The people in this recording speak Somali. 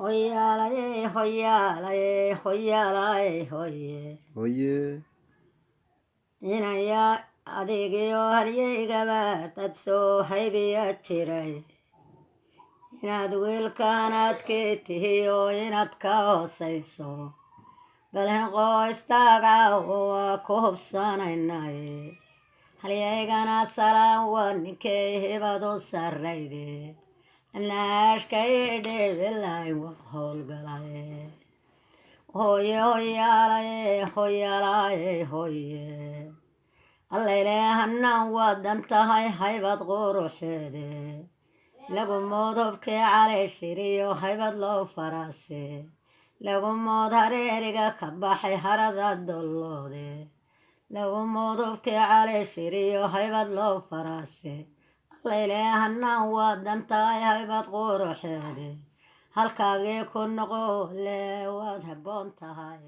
hoyalaye hoyalaye hoyalaye hoye Oye, inaya adeegayo halyaygaba dad soo haybiya jiray inaad wiilkaanaad keetihiyo inaad ka hoosayso balhenqoo istaagcawo waa ku hubsanaynaye halyaygana salaan waa ninkay hibad u sarrayde naashka ii dheebilayn waa howlgalaye hoye hoyalaye hoyalaye hoye allayle hanaan waadan tahay haybad quruxeede lagu moodobkii calay shiriyo haybad loo faraase lagu mood hareeriga ka baxay harada dolloode lagu moodobkii calay shiriyo haybad loo faraase allayle hanaan waadan tahay haybad quruxeede halkaagii ku noqo le waad habboon tahay